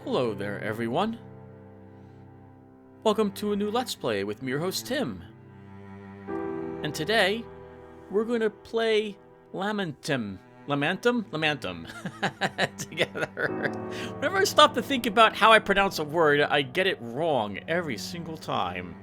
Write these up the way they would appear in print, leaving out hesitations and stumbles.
Hello there, everyone. Welcome to a new Let's Play with me, your host, Tim. And today, we're going to play Lamentum together. Whenever I stop to think about how I pronounce a word, I get it wrong every single time.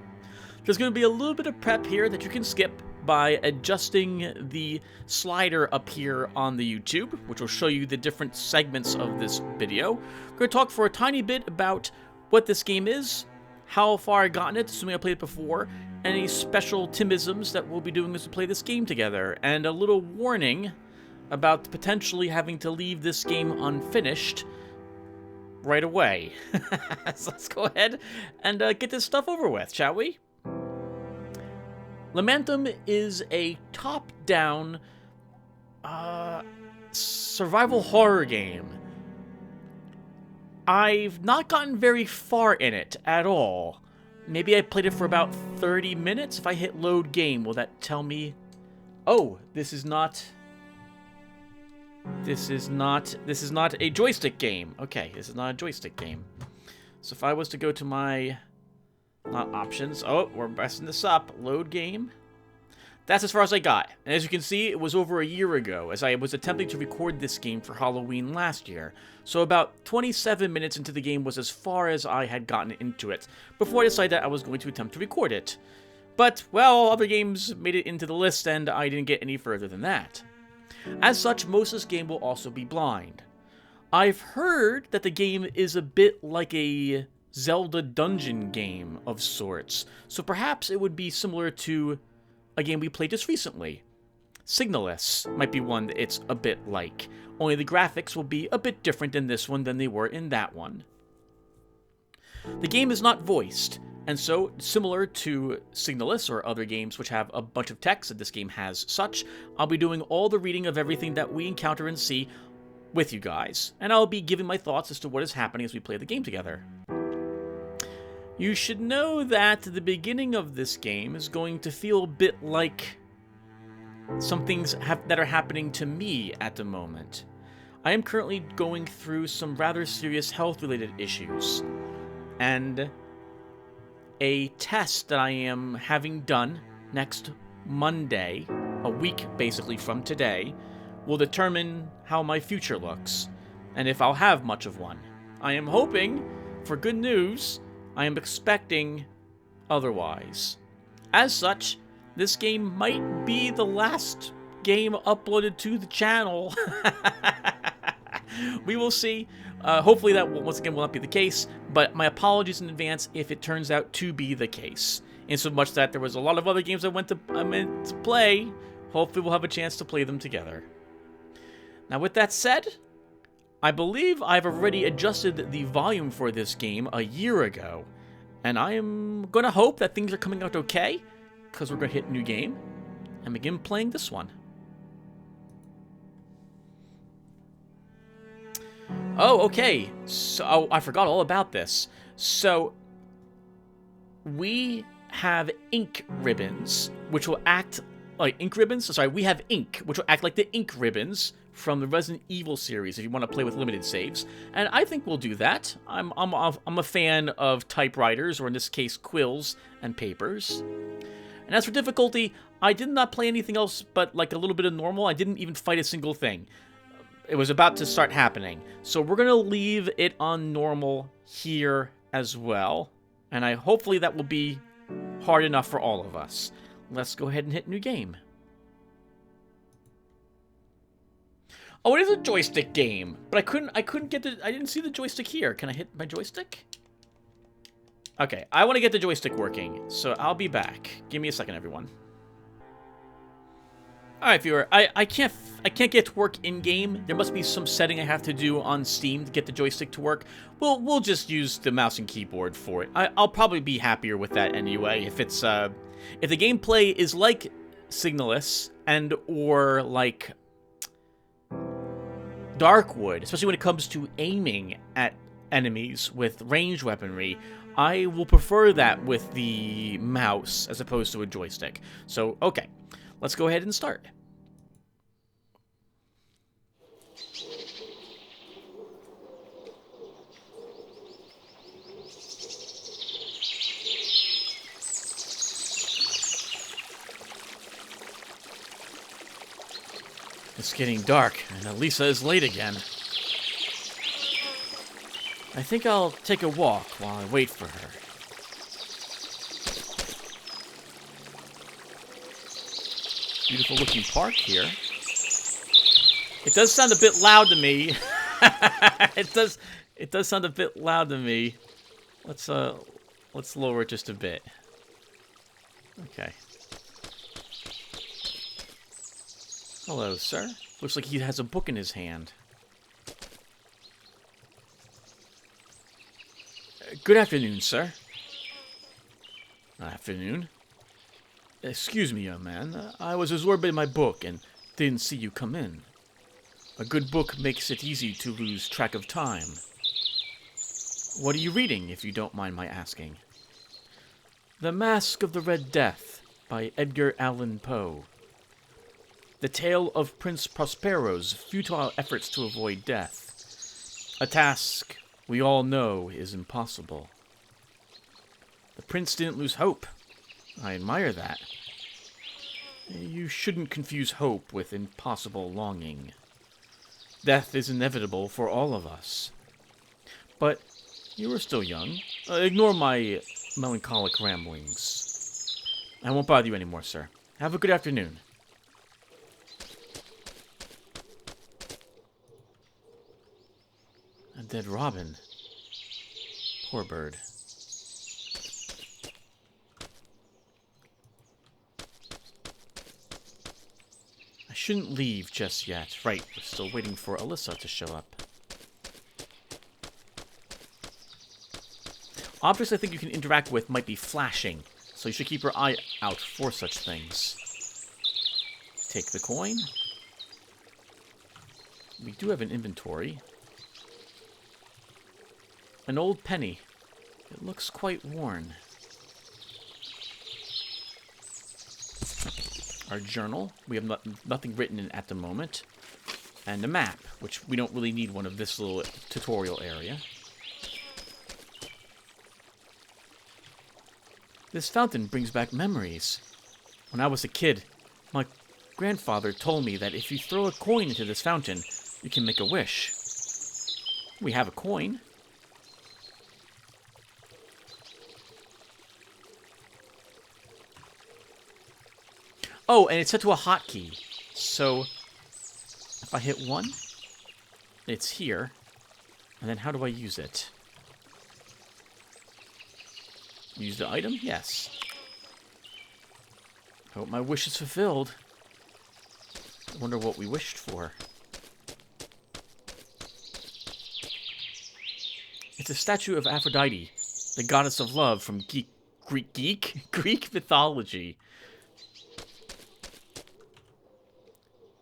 There's going to be a little bit of prep here that you can skip by adjusting the slider up here on the YouTube, which will show you the different segments of this video. We're going to talk for a tiny bit about what this game is, how far I've gotten it, assuming I played it before, any special Timisms that we'll be doing as we play this game together, and a little warning about potentially having to leave this game unfinished right away. So let's go ahead and get this stuff over with, shall we? Lamentum is a top-down survival horror game. I've not gotten very far in it at all. Maybe I played it for about 30 minutes. If I hit load game, will that tell me, oh, this is not a joystick game. Okay, this is not a joystick game. So if I was to go to my not options. Oh, we're messing this up. Load game. That's as far as I got. And as you can see, it was over a year ago, as I was attempting to record this game for Halloween last year. So about 27 minutes into the game was as far as I had gotten into it, before I decided that I was going to attempt to record it. But, well, other games made it into the list, and I didn't get any further than that. As such, most of this game will also be blind. I've heard that the game is a bit like a Zelda dungeon game of sorts, so perhaps it would be similar to a game we played just recently. Signalis might be one that it's a bit like, only the graphics will be a bit different in this one than they were in that one. The game is not voiced, and so similar to Signalis or other games which have a bunch of text, and this game has such, I'll be doing all the reading of everything that we encounter and see with you guys, and I'll be giving my thoughts as to what is happening as we play the game together. You should know that the beginning of this game is going to feel a bit like some things that are happening to me at the moment. I am currently going through some rather serious health-related issues, and a test that I am having done next Monday, a week basically from today, will determine how my future looks, and if I'll have much of one. I am hoping for good news. I am expecting otherwise. As such, this game might be the last game uploaded to the channel. We will see. Hopefully that once again will not be the case, but my apologies in advance if it turns out to be the case. In so much that there was a lot of other games I meant to play. Hopefully we'll have a chance to play them together. Now with that said, I believe I've already adjusted the volume for this game a year ago, and I am going to hope that things are coming out okay, because we're going to hit new game and begin playing this one. Oh, okay, so I forgot all about this. So, we have ink ribbons, which will act like ink ribbons. Sorry, we have ink, which will act like the ink ribbons from the Resident Evil series if you want to play with limited saves, and I think we'll do that. I'm a fan of typewriters, or in this case, quills and papers. And as for difficulty, I did not play anything else but like a little bit of normal. I didn't even fight a single thing. It was about to start happening, so we're gonna leave it on normal here as well, and hopefully that will be hard enough for all of us. Let's go ahead and hit new game. Oh, it is a joystick game, but I couldn't get I didn't see the joystick here. Can I hit my joystick? Okay, I want to get the joystick working, so I'll be back. Give me a second, everyone. Alright, viewer, I can't get it to work in-game. There must be some setting I have to do on Steam to get the joystick to work. We'll just use the mouse and keyboard for it. I'll probably be happier with that anyway. If it's if the gameplay is like Signalis and or like Darkwood, especially when it comes to aiming at enemies with ranged weaponry, I will prefer that with the mouse as opposed to a joystick. So, okay, let's go ahead and start. It's getting dark, and Elisa is late again. I think I'll take a walk while I wait for her. Beautiful looking park here. It does sound a bit loud to me. It does sound a bit loud to me. Let's lower it just a bit. Okay. Hello, sir. Looks like he has a book in his hand. Good afternoon, sir. Afternoon. Excuse me, young man. I was absorbed in my book and didn't see you come in. A good book makes it easy to lose track of time. What are you reading, if you don't mind my asking? The Mask of the Red Death by Edgar Allan Poe. The tale of Prince Prospero's futile efforts to avoid death. A task we all know is impossible. The prince didn't lose hope. I admire that. You shouldn't confuse hope with impossible longing. Death is inevitable for all of us. But you are still young. Ignore my melancholic ramblings. I won't bother you anymore, sir. Have a good afternoon. A dead robin. Poor bird. I shouldn't leave just yet. Right, we're still waiting for Alyssa to show up. Objects I think you can interact with might be flashing, so you should keep your eye out for such things. Take the coin. We do have an inventory. An old penny. It looks quite worn. Our journal. We have nothing written in at the moment. And a map, which we don't really need one of this little tutorial area. This fountain brings back memories. When I was a kid, my grandfather told me that if you throw a coin into this fountain, you can make a wish. We have a coin. Oh, and it's set to a hotkey. So, if I hit 1, it's here. And then how do I use it? Use the item? Yes. Hope my wish is fulfilled. I wonder what we wished for. It's a statue of Aphrodite, the goddess of love from Greek mythology.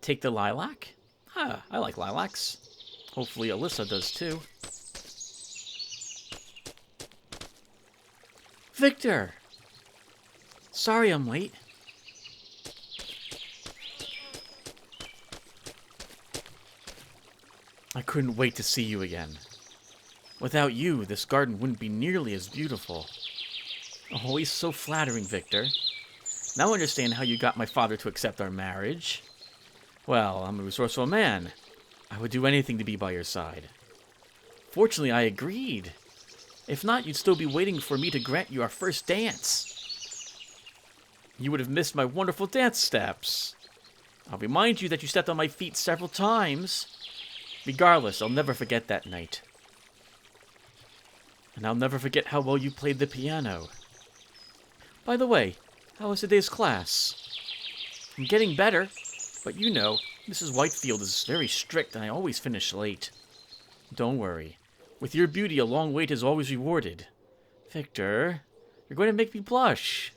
Take the lilac? Ah, I like lilacs. Hopefully Alyssa does too. Victor! Sorry I'm late. I couldn't wait to see you again. Without you, this garden wouldn't be nearly as beautiful. Always so flattering, Victor. Now I understand how you got my father to accept our marriage. Well, I'm a resourceful man. I would do anything to be by your side. Fortunately, I agreed. If not, you'd still be waiting for me to grant you our first dance. You would have missed my wonderful dance steps. I'll remind you that you stepped on my feet several times. Regardless, I'll never forget that night. And I'll never forget how well you played the piano. By the way, how was today's class? I'm getting better. But you know, Mrs. Whitefield is very strict and I always finish late. Don't worry. With your beauty, a long wait is always rewarded. Victor, you're going to make me blush.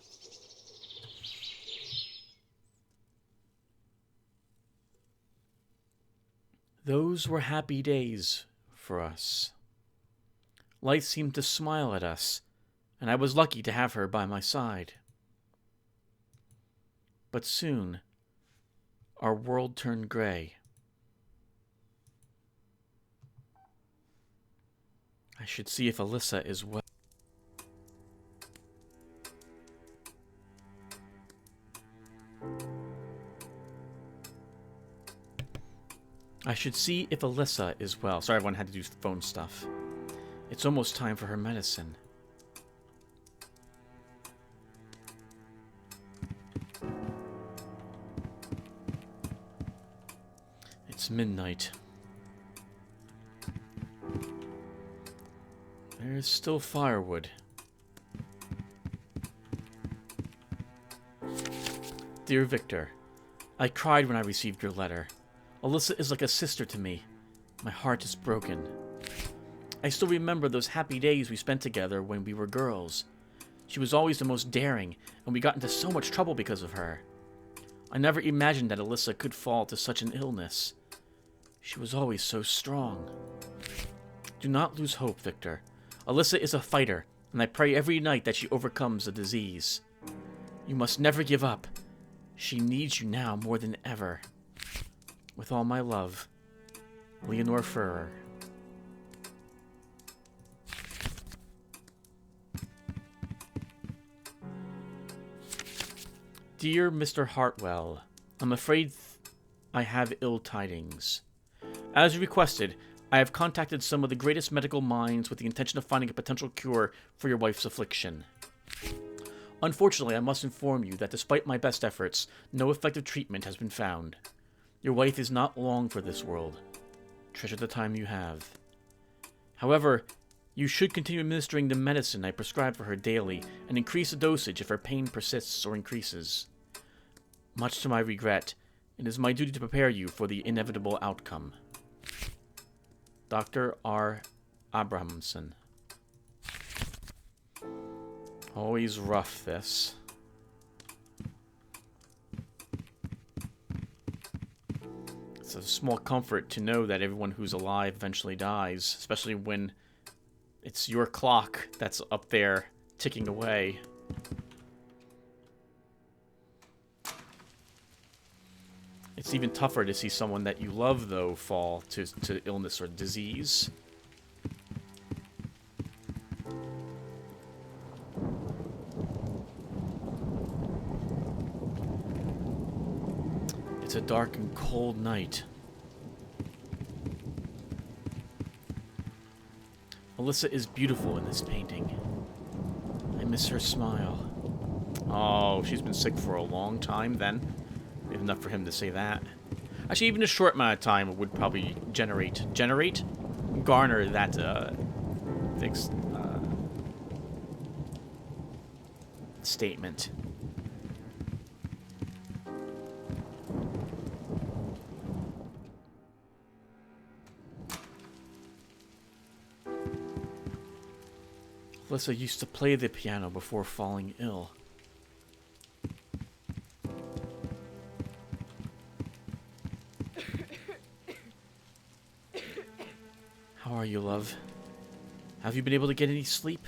Those were happy days for us. Life seemed to smile at us, and I was lucky to have her by my side. But soon, our world turned gray. I should see if Alyssa is well. should see if Alyssa is well. Sorry, everyone had to do phone stuff. It's almost time for her medicine. It's midnight. There's still firewood. Dear Victor, I cried when I received your letter. Alyssa is like a sister to me. My heart is broken. I still remember those happy days we spent together when we were girls. She was always the most daring, and we got into so much trouble because of her. I never imagined that Alyssa could fall to such an illness. She was always so strong. Do not lose hope, Victor. Alyssa is a fighter, and I pray every night that she overcomes the disease. You must never give up. She needs you now more than ever. With all my love, Leonore Furrer. Dear Mr. Hartwell, I'm afraid I have ill tidings. As requested, I have contacted some of the greatest medical minds with the intention of finding a potential cure for your wife's affliction. Unfortunately, I must inform you that despite my best efforts, no effective treatment has been found. Your wife is not long for this world. Treasure the time you have. However, you should continue administering the medicine I prescribe for her daily and increase the dosage if her pain persists or increases. Much to my regret, it is my duty to prepare you for the inevitable outcome. Dr. R. Abrahamson. Always rough, this. It's a small comfort to know that everyone who's alive eventually dies, especially when it's your clock that's up there ticking away. It's even tougher to see someone that you love, though, fall to illness or disease. It's a dark and cold night. Alyssa is beautiful in this painting. I miss her smile. Oh, she's been sick for a long time then. Enough for him to say that. Actually, even a short amount of time would probably garner that statement. Alyssa used to play the piano before falling ill. How are you, love? Have you been able to get any sleep?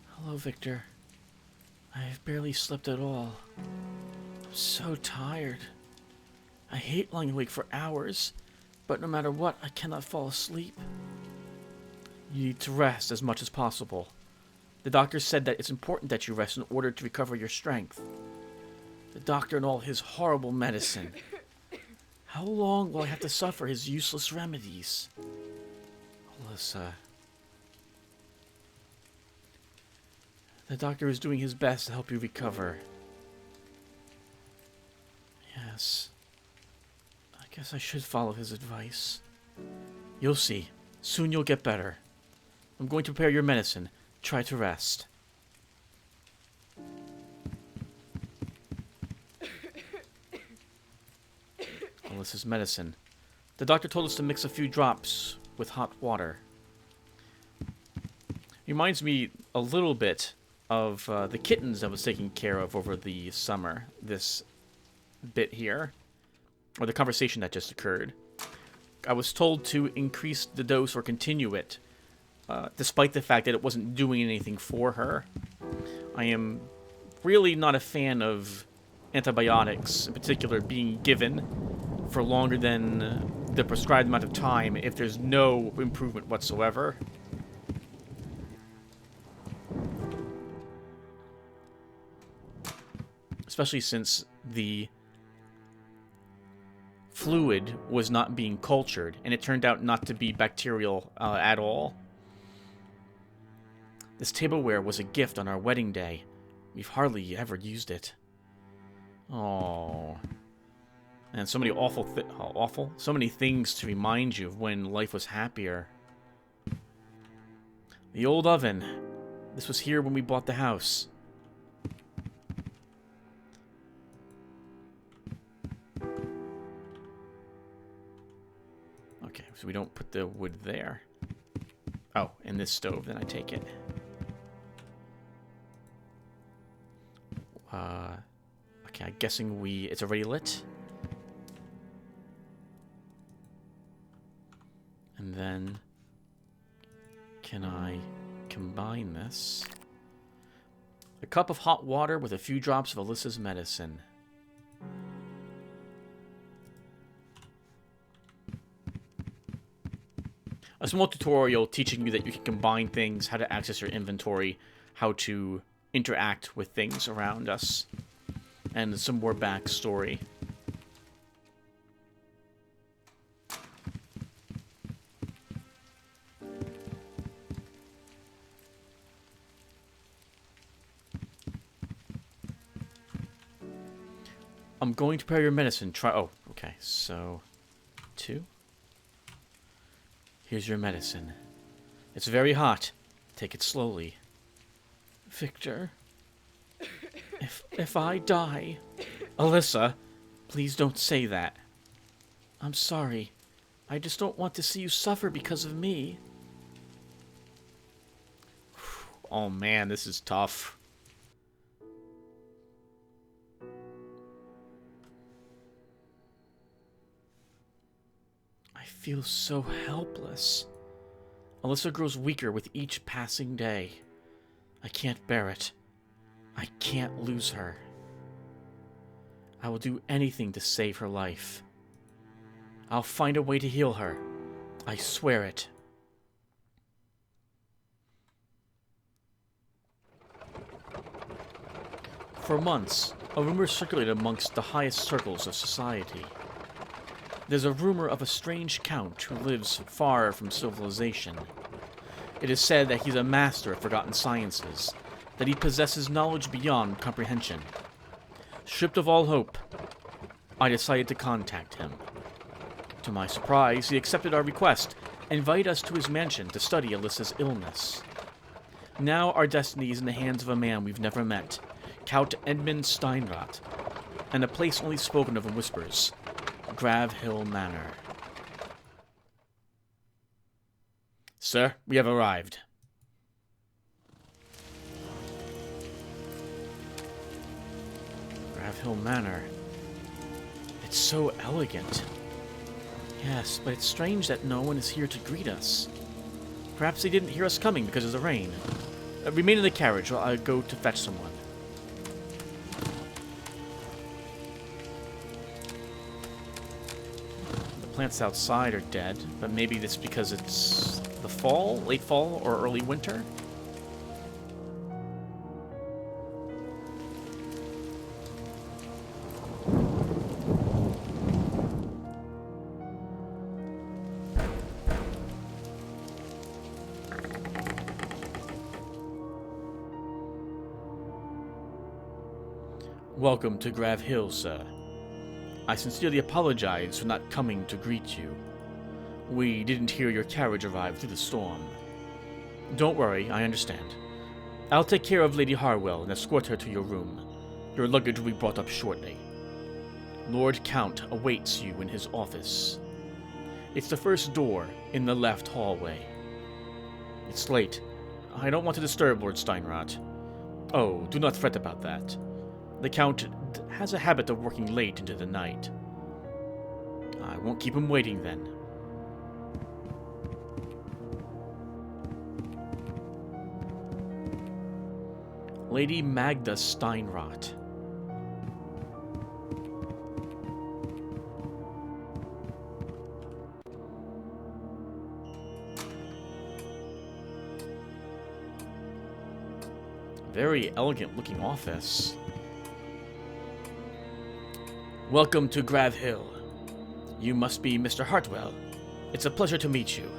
Hello, Victor. I have barely slept at all. I'm so tired. I hate lying awake for hours, but no matter what, I cannot fall asleep. You need to rest as much as possible. The doctor said that it's important that you rest in order to recover your strength. The doctor and all his horrible medicine. How long will I have to suffer his useless remedies? Alyssa. The doctor is doing his best to help you recover. Yes. I guess I should follow his advice. You'll see. Soon you'll get better. I'm going to prepare your medicine. Try to rest. Alyssa's medicine. The doctor told us to mix a few drops with hot water. Reminds me a little bit of the kittens I was taking care of over the summer. This bit here. Or the conversation that just occurred. I was told to increase the dose or continue it. Despite the fact that it wasn't doing anything for her. I am really not a fan of antibiotics, in particular being given for longer than the prescribed amount of time if there's no improvement whatsoever. Especially since the fluid was not being cultured, and it turned out not to be bacterial at all. This tableware was a gift on our wedding day. We've hardly ever used it. Oh, and so many so many things to remind you of when life was happier. The old oven. This was here when we bought the house. Okay, so we don't put the wood there. Oh, in this stove, then I take it. Okay, I'm guessing it's already lit. And then, can I combine this? A cup of hot water with a few drops of Alyssa's medicine. A small tutorial teaching you that you can combine things, how to access your inventory, how to interact with things around us, and some more backstory. I'm going to prepare your medicine. Oh, okay. So, 2. Here's your medicine. It's very hot. Take it slowly. Victor, if I die... Alyssa, please don't say that. I'm sorry. I just don't want to see you suffer because of me. Oh man, this is tough. I feel so helpless. Alyssa grows weaker with each passing day. I can't bear it. I can't lose her. I will do anything to save her life. I'll find a way to heal her. I swear it. For months, a rumor circulated amongst the highest circles of society. There's a rumor of a strange count who lives far from civilization. It is said that he's a master of forgotten sciences, that he possesses knowledge beyond comprehension. Stripped of all hope, I decided to contact him. To my surprise, he accepted our request and invited us to his mansion to study Alyssa's illness. Now our destiny is in the hands of a man we've never met, Count Edmund Steinrath, and a place only spoken of in whispers, Grau Hill Manor. Sir, we have arrived. Grau Hill Manor. It's so elegant. Yes, but it's strange that no one is here to greet us. Perhaps they didn't hear us coming because of the rain. Remain in the carriage while I go to fetch someone. The plants outside are dead, but maybe that's because it's the fall, late fall, or early winter? Welcome to Grau Hill, sir. I sincerely apologize for not coming to greet you. We didn't hear your carriage arrive through the storm. Don't worry, I understand. I'll take care of Lady Harwell and escort her to your room. Your luggage will be brought up shortly. Lord Count awaits you in his office. It's the first door in the left hallway. It's late. I don't want to disturb Lord Steinrath. Oh, do not fret about that. The Count has a habit of working late into the night. I won't keep him waiting then. Lady Magda Steinrath. Very elegant looking office. Welcome to Grau Hill. You must be Mr. Hartwell. It's a pleasure to meet you.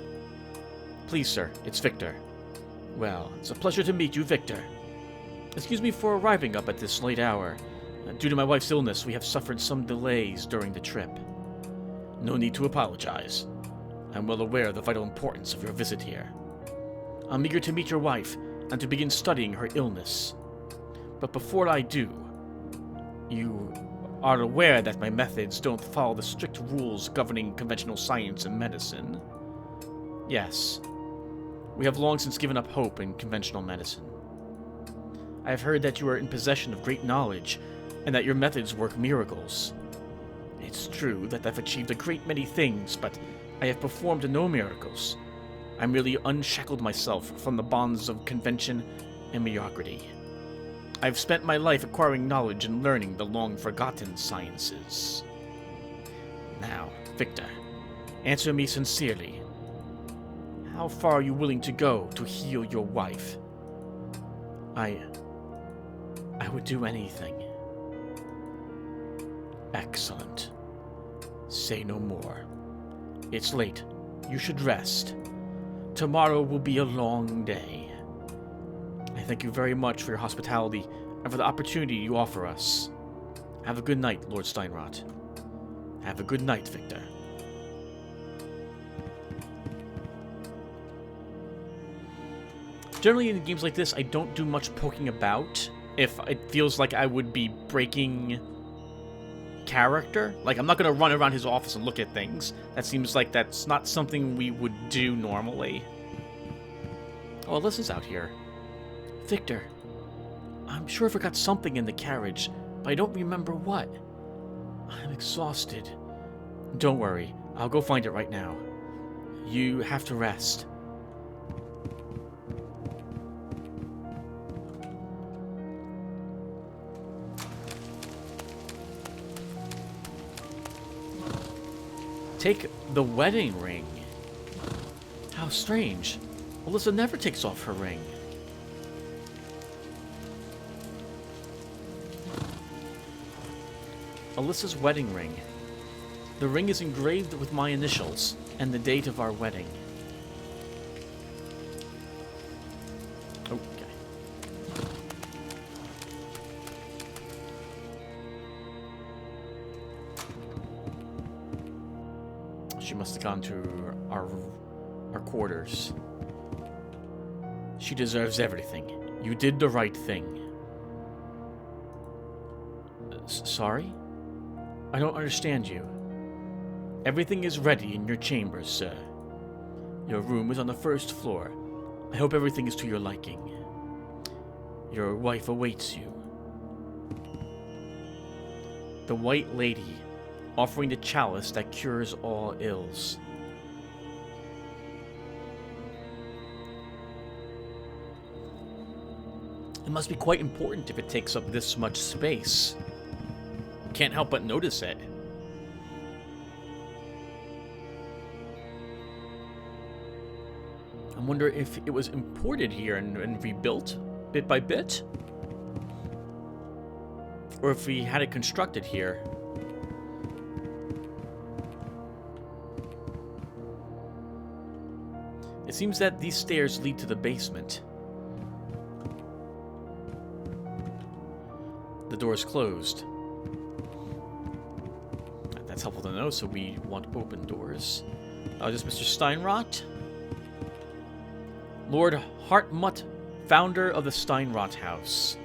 Please, sir, it's Victor. Well, it's a pleasure to meet you, Victor. Excuse me for arriving up at this late hour. Due to my wife's illness, we have suffered some delays during the trip. No need to apologize. I'm well aware of the vital importance of your visit here. I'm eager to meet your wife and to begin studying her illness. But before I do, you are aware that my methods don't follow the strict rules governing conventional science and medicine. Yes, we have long since given up hope in conventional medicine. I have heard that you are in possession of great knowledge, and that your methods work miracles. It's true that I've achieved a great many things, but I have performed no miracles. I merely unshackled myself from the bonds of convention and mediocrity. I've spent my life acquiring knowledge and learning the long-forgotten sciences. Now, Victor, answer me sincerely. How far are you willing to go to heal your wife? I would do anything. Excellent. Say no more. It's late. You should rest. Tomorrow will be a long day. I thank you very much for your hospitality and for the opportunity you offer us. Have a good night, Lord Steinrot. Have a good night, Victor. Generally, in games like this, I don't do much poking about if it feels like I would be breaking character. Like, I'm not going to run around his office and look at things. That seems like that's not something we would do normally. Oh, Alyssa's out here. Victor, I'm sure I forgot something in the carriage, but I don't remember what. I'm exhausted. Don't worry, I'll go find it right now. You have to rest. Take the wedding ring. How strange. Alyssa never takes off her ring. Alyssa's wedding ring. The ring is engraved with my initials and the date of our wedding. Okay. She must have gone to our quarters. She deserves everything. You did the right thing. Sorry? I don't understand you. Everything is ready in your chambers, sir. Your room is on the first floor. I hope everything is to your liking. Your wife awaits you. The White Lady, offering the chalice that cures all ills. It must be quite important if it takes up this much space. Can't help but notice it. I wonder if it was imported here and rebuilt bit by bit? Or if we had it constructed here. It seems that these stairs lead to the basement. The door is closed. That's helpful to know, so we want open doors. Just Mr. Steinrot. Lord Hartmut, founder of the Steinrot House.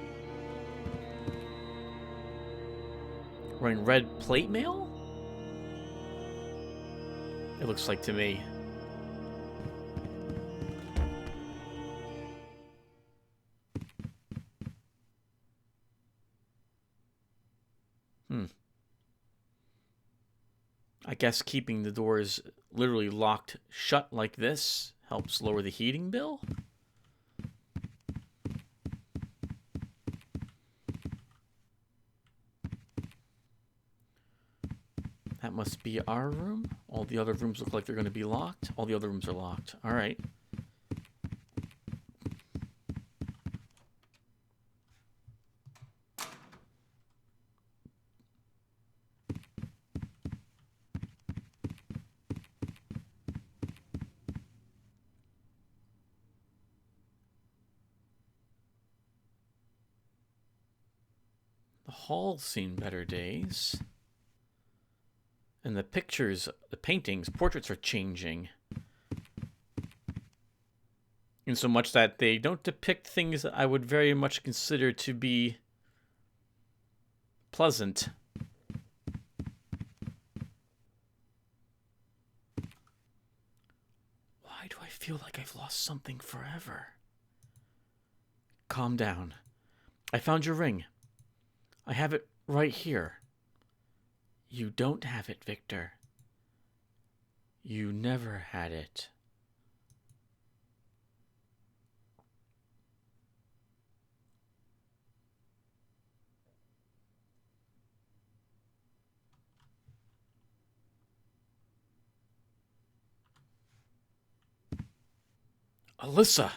Wearing red plate mail? It looks like to me. I guess keeping the doors literally locked shut like this helps lower the heating bill? That must be our room. All the other rooms look like they're going to be locked. All the other rooms are locked. All right. hall's seen better days. And the pictures, the paintings, portraits are changing. In so much that they don't depict things that I would very much consider to be pleasant. Why do I feel like I've lost something forever? Calm down. I found your ring. I have it right here. You don't have it, Victor. You never had it. Alyssa!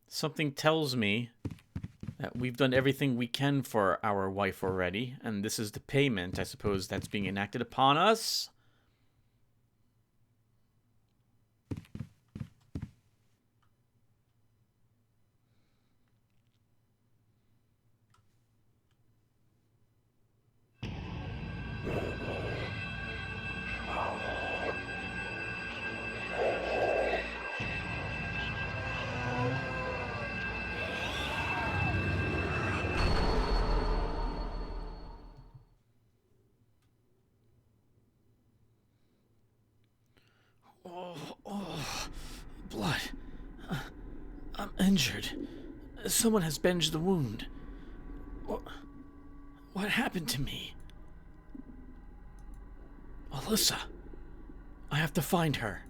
Something tells me that we've done everything we can for our wife already, and this is the payment, I suppose, that's being enacted upon us. Blood. I'm injured. Someone has bandaged the wound. What happened to me? Alyssa. I have to find her.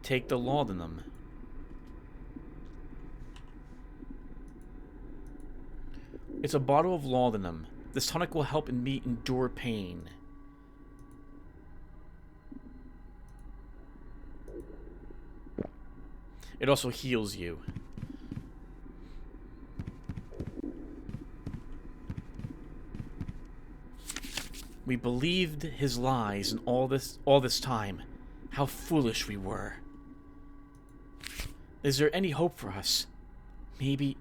Take the laudanum. It's a bottle of laudanum. This tonic will help me endure pain. It also heals you. We believed his lies and all this time. How foolish we were. Is there any hope for us? Maybe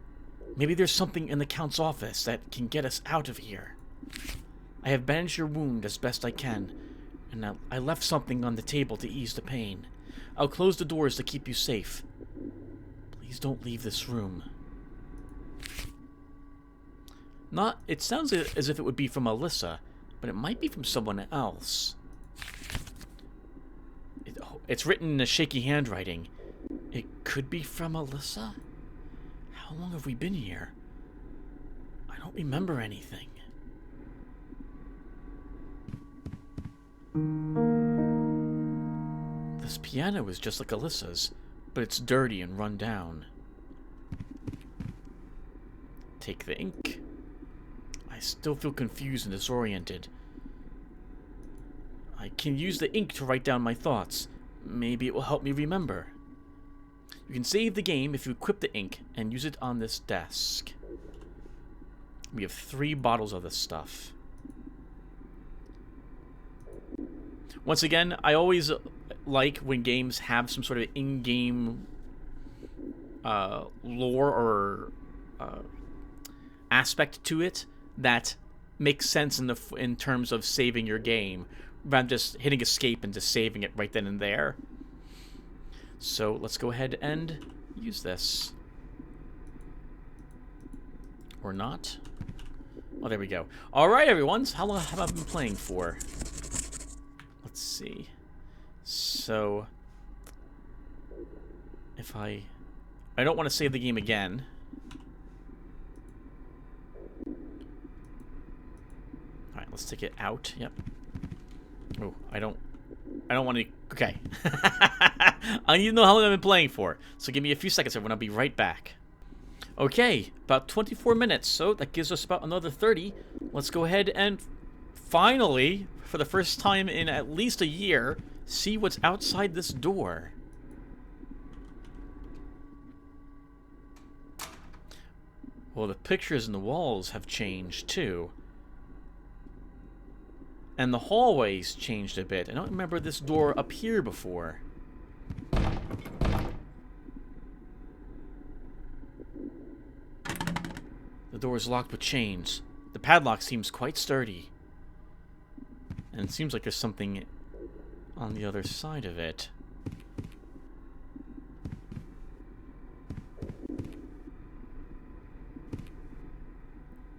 there's something in the Count's office that can get us out of here. I have bandaged your wound as best I can, and I left something on the table to ease the pain. I'll close the doors to keep you safe. Please don't leave this room. It sounds as if it would be from Alyssa, but it might be from someone else. It's written in a shaky handwriting. It could be from Alyssa? How long have we been here? I don't remember anything. This piano is just like Alyssa's, but it's dirty and run down. Take the ink. I still feel confused and disoriented. I can use the ink to write down my thoughts. Maybe it will help me remember. You can save the game if you equip the ink and use it on this desk. We have 3 bottles of this stuff. Once again, I always like when games have some sort of in-game lore or aspect to it that makes sense in terms of saving your game, rather than just hitting escape and just saving it right then and there. So let's go ahead and use this. Or not. Oh, there we go. Alright, everyone. So how long have I been playing for? Let's see. So, if I don't want to save the game again. Alright, let's take it out. Yep. Oh, I don't want to... Okay. I need to know how long I've been playing for. So give me a few seconds, everyone. I'll be right back. Okay, about 24 minutes. So that gives us about another 30. Let's go ahead and finally, for the first time in at least a year, see what's outside this door. Well, the pictures in the walls have changed, too. And the hallways changed a bit. I don't remember this door up here before. The door is locked with chains. The padlock seems quite sturdy. And it seems like there's something on the other side of it.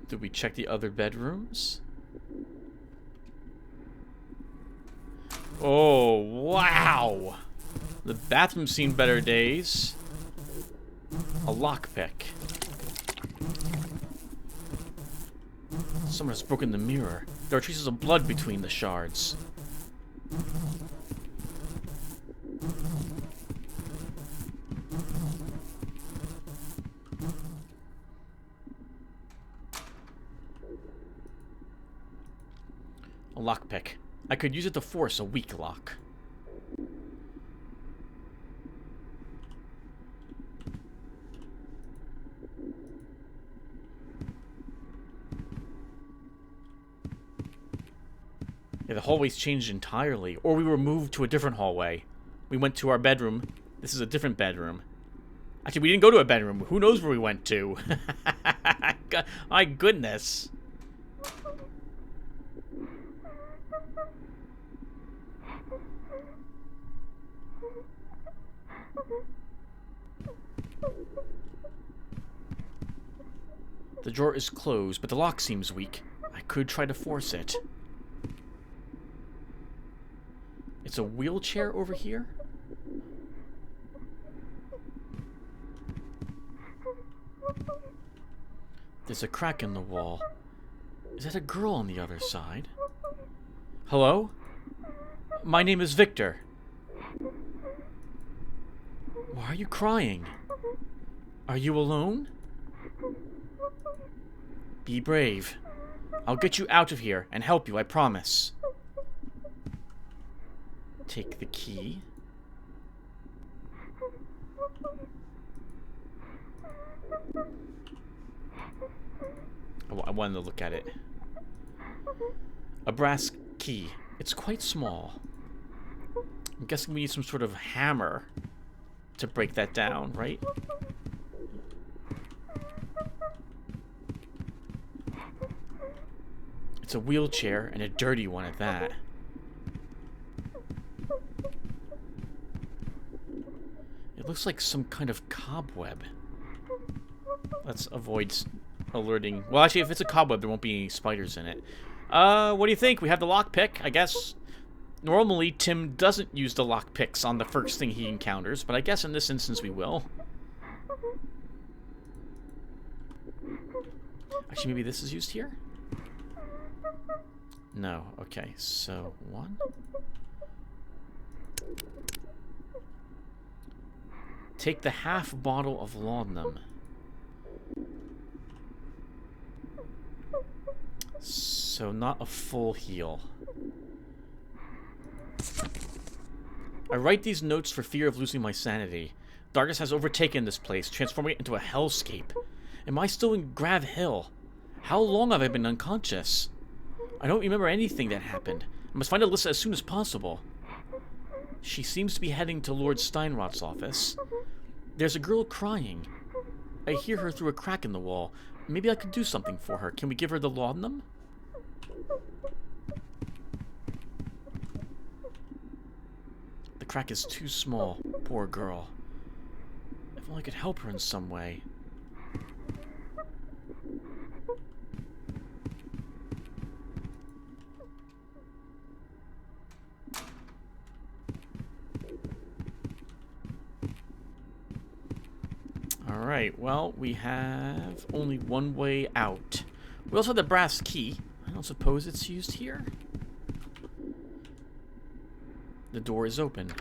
Did we check the other bedrooms? Oh, wow! The bathroom's seen better days. A lockpick. Someone has broken the mirror. There are traces of blood between the shards. A lockpick. I could use it to force a weak lock. Yeah, the hallways changed entirely. Or we were moved to a different hallway. We went to our bedroom. This is a different bedroom. Actually, we didn't go to a bedroom. Who knows where we went to? My goodness. The drawer is closed, but the lock seems weak. I could try to force it. It's a wheelchair over here? There's a crack in the wall. Is that a girl on the other side? Hello? My name is Victor. Why are you crying? Are you alone? Be brave. I'll get you out of here and help you, I promise. Take the key. I wanted to look at it. A brass key. It's quite small. I'm guessing we need some sort of hammer to break that down, right? It's a wheelchair, and a dirty one at that. It looks like some kind of cobweb. Let's avoid alerting... Well, actually, if it's a cobweb, there won't be any spiders in it. What do you think? We have the lockpick, I guess. Normally, Tim doesn't use the lockpicks on the first thing he encounters, but I guess in this instance we will. Actually, maybe this is used here? No. Okay, so one. Take the half bottle of laudanum. So not a full heal. I write these notes for fear of losing my sanity. Darkness has overtaken this place, transforming it into a hellscape. Am I still in Grau Hill? How long have I been unconscious? I don't remember anything that happened. I must find Alyssa as soon as possible. She seems to be heading to Lord Steinroth's office. There's a girl crying. I hear her through a crack in the wall. Maybe I could do something for her. Can we give her the laudanum? The crack is too small. Poor girl. If only I could help her in some way. Alright, well, we have only one way out. We also have the brass key. I don't suppose it's used here. The door is open.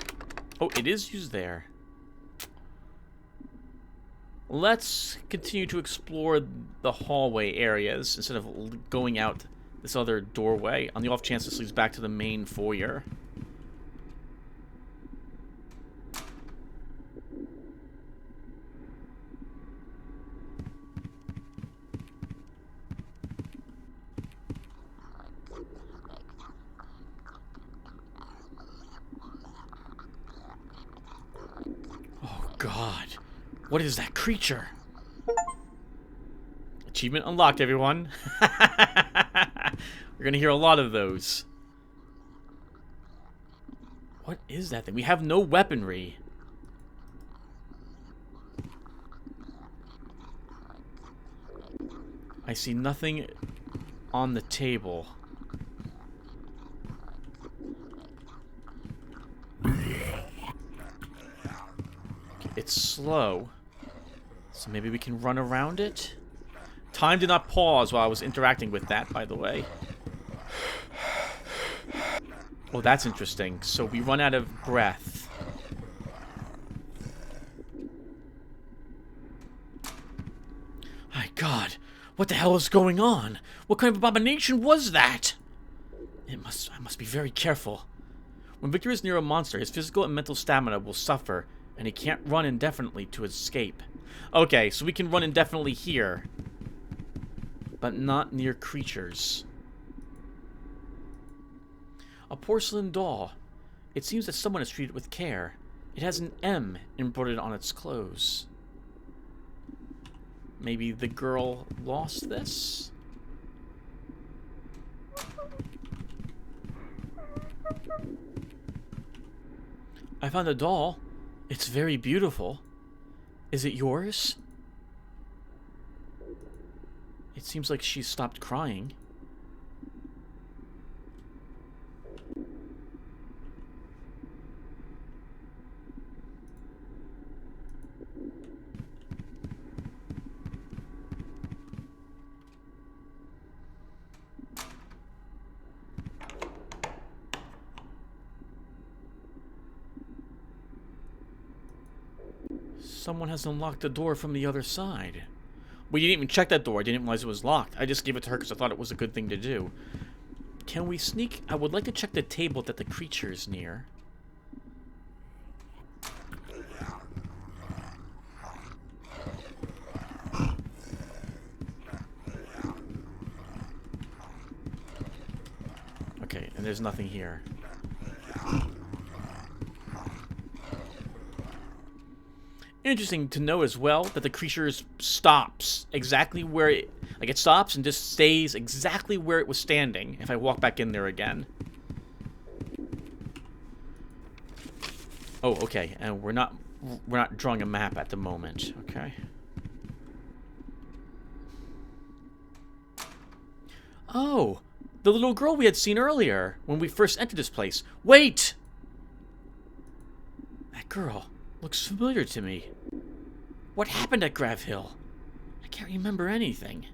Oh, it is used there. Let's continue to explore the hallway areas instead of going out this other doorway on the off chance this leads back to the main foyer. God. What is that creature? Achievement unlocked, everyone. We're gonna hear a lot of those. What is that thing? We have no weaponry. I see nothing on the table. It's slow. So maybe we can run around it? Time did not pause while I was interacting with that, by the way. Oh, that's interesting. So we run out of breath. My God, what the hell is going on? What kind of abomination was that? I must be very careful. When Victor is near a monster, his physical and mental stamina will suffer, and he can't run indefinitely to escape. Okay, so we can run indefinitely here, but not near creatures. A porcelain doll. It seems that someone has treated it with care. It has an M embroidered on its clothes. Maybe the girl lost this? I found a doll. It's very beautiful. Is it yours? It seems like she's stopped crying. Someone has unlocked the door from the other side. We didn't even check that door. I didn't realize it was locked. I just gave it to her because I thought it was a good thing to do. Can we sneak? I would like to check the table that the creature is near. Okay, and there's nothing here. Interesting to know as well that the creature stops exactly where it... Like, it stops and just stays exactly where it was standing if I walk back in there again. Oh, okay. And we're not drawing a map at the moment. Okay. Oh! The little girl we had seen earlier when we first entered this place. Wait! That girl looks familiar to me. What happened at Grau Hill? I can't remember anything.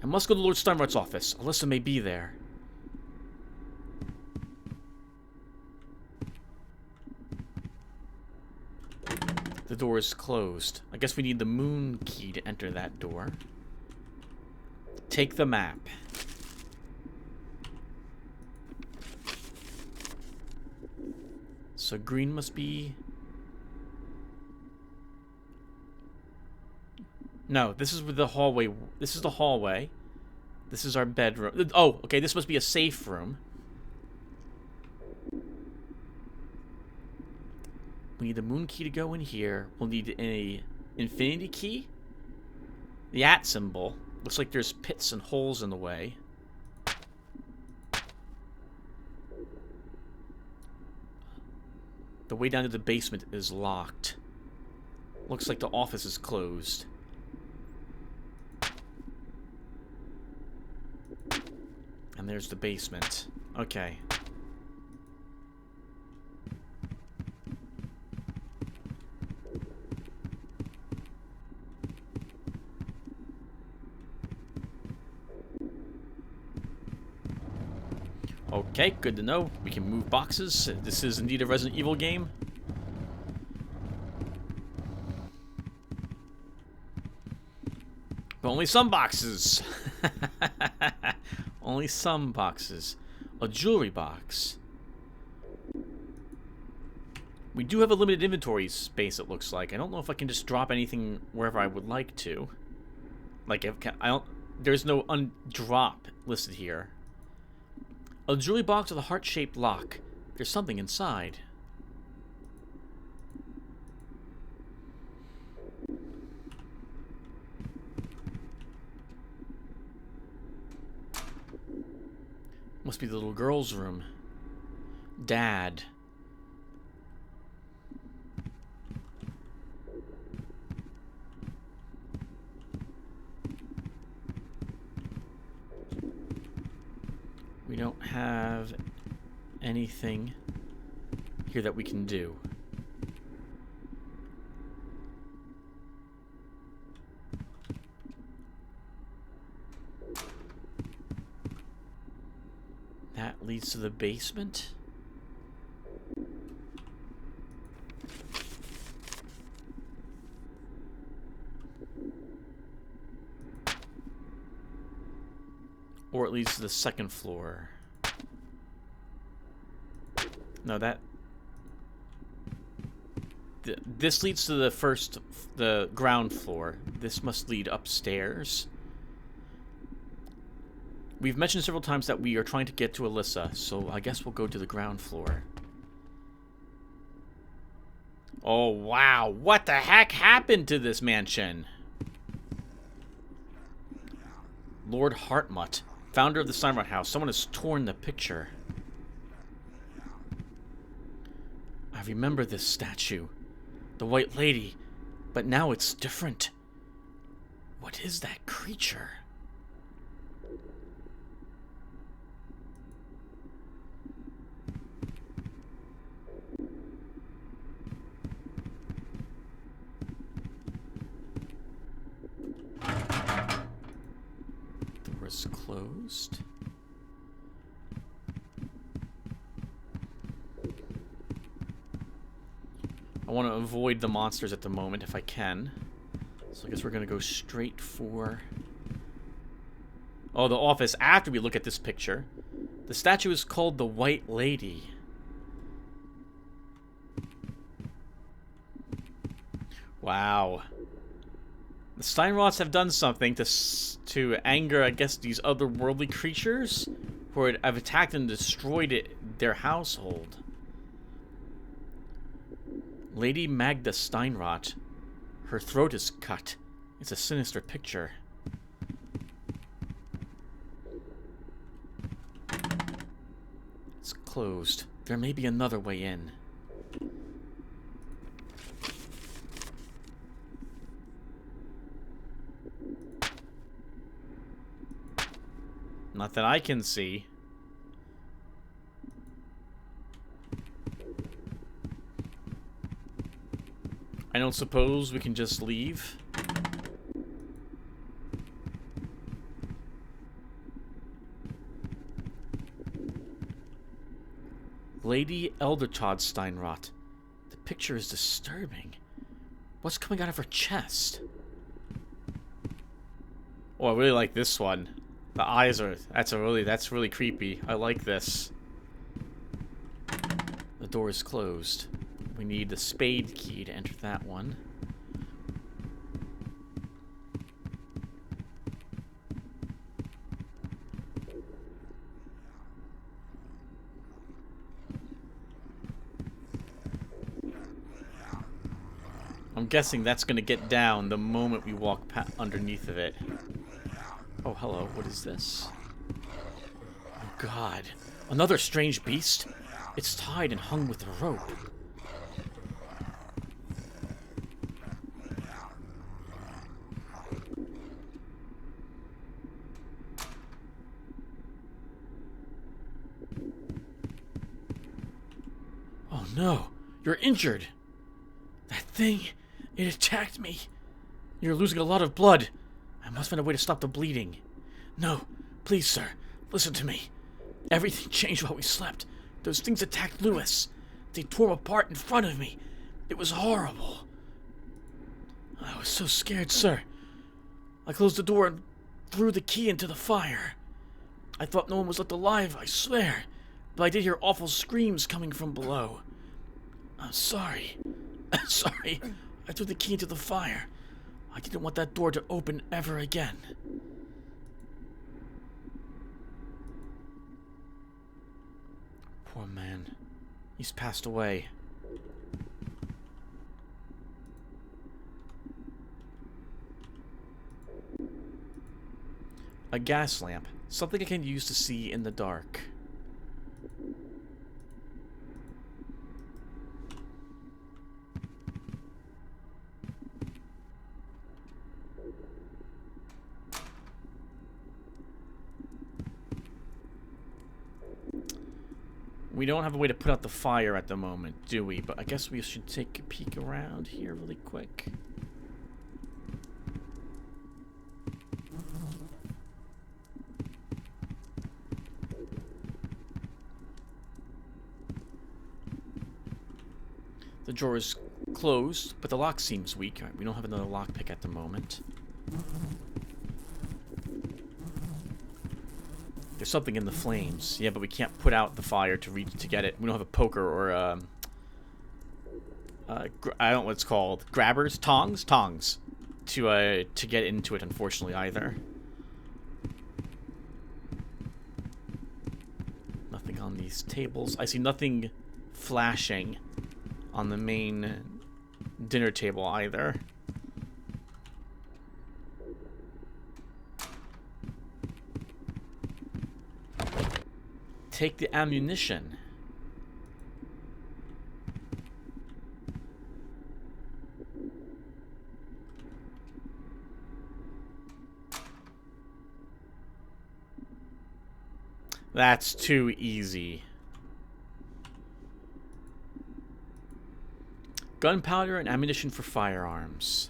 I must go to Lord Steinroth's office. Alyssa may be there. The door is closed. I guess we need the moon key to enter that door. Take the map. So green must be... No, this is the hallway. This is the hallway. This is our bedroom. Oh, okay, this must be a safe room. We need the moon key to go in here. We'll need a infinity key. The @ symbol. Looks like there's pits and holes in the way. The way down to the basement is locked. Looks like the office is closed. And there's the basement. Okay. Okay, good to know. We can move boxes. This is indeed a Resident Evil game. But only some boxes. Only some boxes. A jewelry box. We do have a limited inventory space, it looks like. I don't know if I can just drop anything wherever I would like to. Like, there's no undrop listed here. A jewelry box with a heart-shaped lock. There's something inside. Must be the little girl's room. Dad. We don't have anything here that we can do. That leads to the basement. Or it leads to the second floor. No, that... This leads to the ground floor. This must lead upstairs. We've mentioned several times that we are trying to get to Alyssa, so I guess we'll go to the ground floor. Oh, wow. What the heck happened to this mansion? Lord Hartmut, founder of the Steinrot House. Someone has torn the picture. I remember this statue. The White Lady. But now it's different. What is that creature? Door is closed. I want to avoid the monsters at the moment if I can. So I guess we're going to go straight for... Oh, the office after we look at this picture. The statue is called the White Lady. Wow. The Steinrots have done something to anger, I guess, these otherworldly creatures who have attacked and destroyed their household. Lady Magda Steinrot. Her throat is cut. It's a sinister picture. It's closed. There may be another way in. Not that I can see. I don't suppose we can just leave. Lady Eldertod Steinrot. The picture is disturbing. What's coming out of her chest? Oh, I really like this one. The eyes are... That's really creepy. I like this. The door is closed. We need the spade key to enter that one. I'm guessing that's going to get down the moment we walk underneath of it. Oh, hello. What is this? Oh, God. Another strange beast? It's tied and hung with a rope. Oh, no. You're injured. That thing, it attacked me. You're losing a lot of blood. I must find a way to stop the bleeding. No, please, sir. Listen to me. Everything changed while we slept. Those things attacked Lewis. They tore him apart in front of me. It was horrible. I was so scared, sir. I closed the door and threw the key into the fire. I thought no one was left alive, I swear. But I did hear awful screams coming from below. I'm sorry. I'm sorry. I threw the key into the fire. I didn't want that door to open ever again. Poor man. He's passed away. A gas lamp. Something I can use to see in the dark. We don't have a way to put out the fire at the moment, do we? But I guess we should take a peek around here really quick. The drawer is closed, but the lock seems weak. All right, we don't have another lockpick at the moment. There's something in the flames. Yeah, but we can't put out the fire to reach to get it. We don't have a poker or I don't know what it's called. Grabbers, tongs to get into it. Unfortunately, either. Nothing on these tables. I see nothing flashing on the main dinner table either. Take the ammunition. That's too easy. Gunpowder and ammunition for firearms.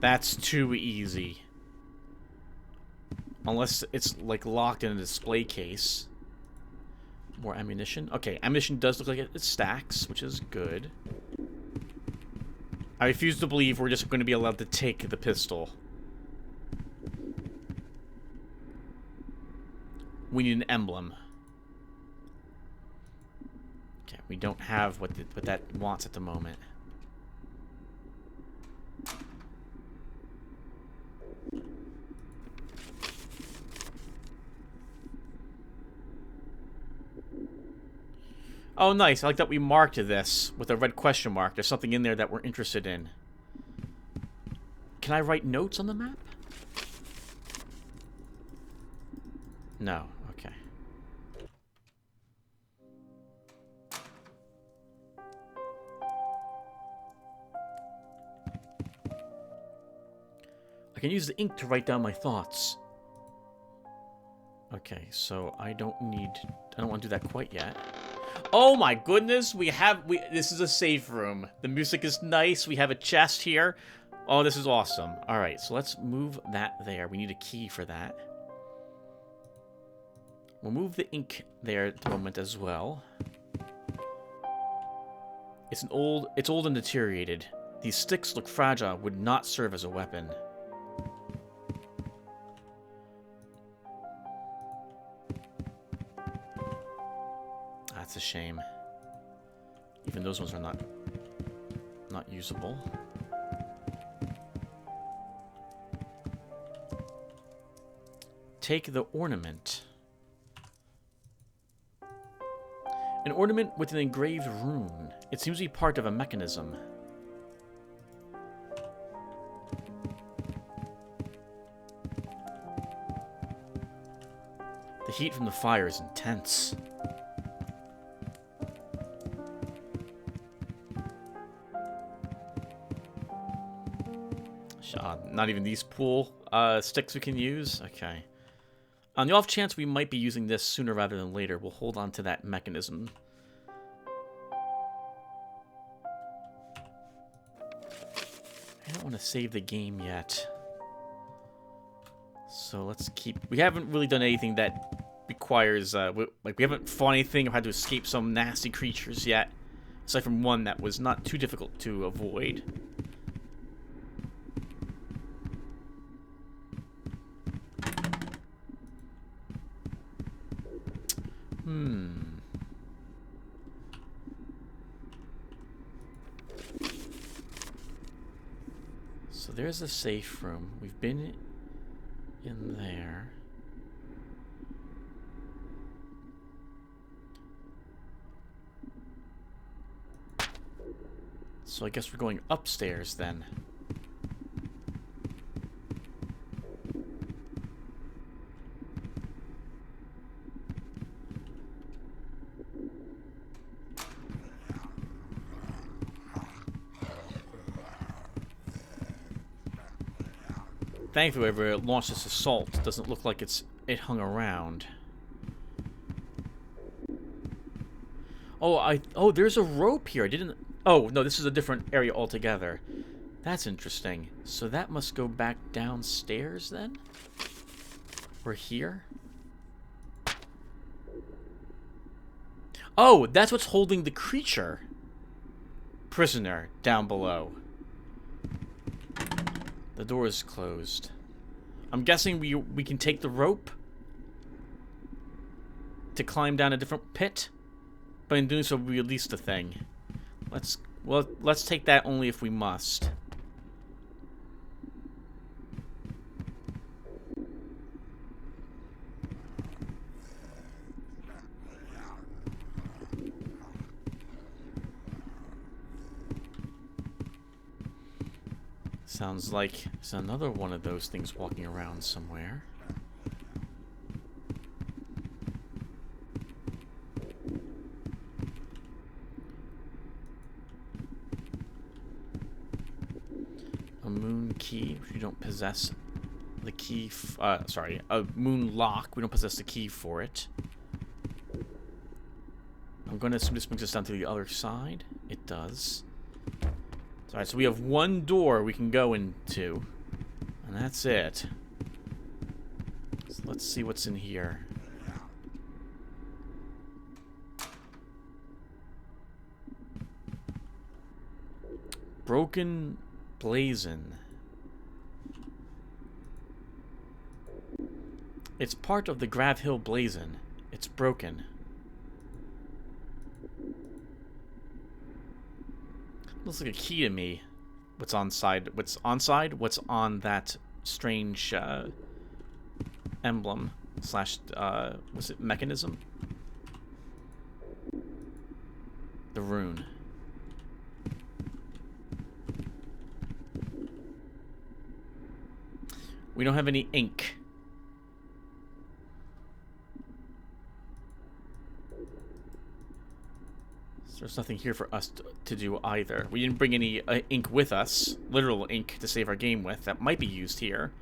That's too easy. Unless it's like locked in a display case. More ammunition. Okay, ammunition does look like it stacks, which is good. I refuse to believe we're just going to be allowed to take the pistol. We need an emblem. Okay, we don't have what that wants at the moment. Oh, nice. I like that we marked this with a red question mark. There's something in there that we're interested in. Can I write notes on the map? No. Okay. I can use the ink to write down my thoughts. Okay, so I don't want to do that quite yet. Oh my goodness, this is a safe room. The music is nice. We have a chest here. Oh, this is awesome. All right, so let's move that there. We need a key for that. We'll move the ink there at the moment as well. It's old and deteriorated. These sticks look fragile, would not serve as a weapon. That's a shame. Even those ones are not usable. Take the ornament. An ornament with an engraved rune. It seems to be part of a mechanism. The heat from the fire is intense. Not even these pool sticks we can use? Okay. On the off chance we might be using this sooner rather than later, we'll hold on to that mechanism. I don't want to save the game yet. So let's keep... We haven't really done anything that requires... we haven't fought anything or had to escape some nasty creatures yet. Aside from one that was not too difficult to avoid. So there's a safe room. We've been in there. So I guess we're going upstairs then. Thankfully, whenever it launched this assault, it doesn't look like it hung around. Oh, there's a rope here. I didn't... Oh, no, this is a different area altogether. That's interesting. So that must go back downstairs, then? Or here? Oh, that's what's holding the creature. Prisoner down below. The door is closed. I'm guessing we can take the rope to climb down a different pit, but in doing so we release the thing. Let's take that only if we must. Sounds like there's another one of those things walking around somewhere. A moon key. We don't possess the key. Sorry, a moon lock. We don't possess the key for it. I'm going to assume this brings us down to the other side. It does. Alright, so we have one door we can go into, and that's it. So let's see what's in here. Broken blazon. It's part of the Grau Hill blazon. It's broken. Looks like a key to me. What's on side? What's on that strange emblem slash was it mechanism? The rune. We don't have any ink. There's nothing here for us to do either. We didn't bring any ink with us. Literal ink to save our game with. That might be used here.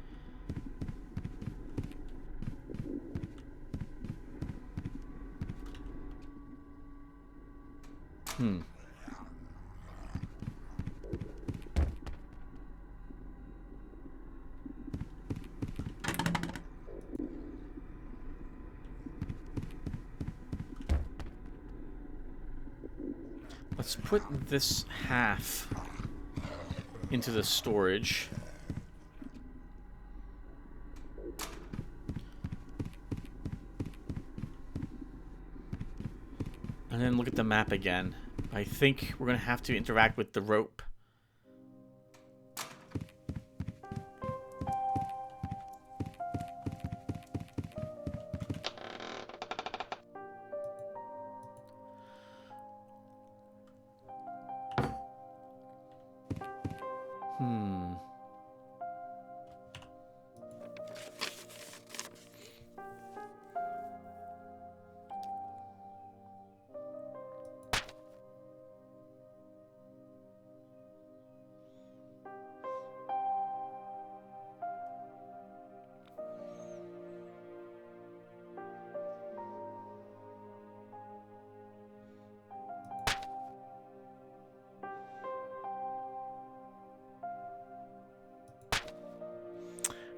Let's put this half into the storage. And then look at the map again. I think we're going to have to interact with the rope.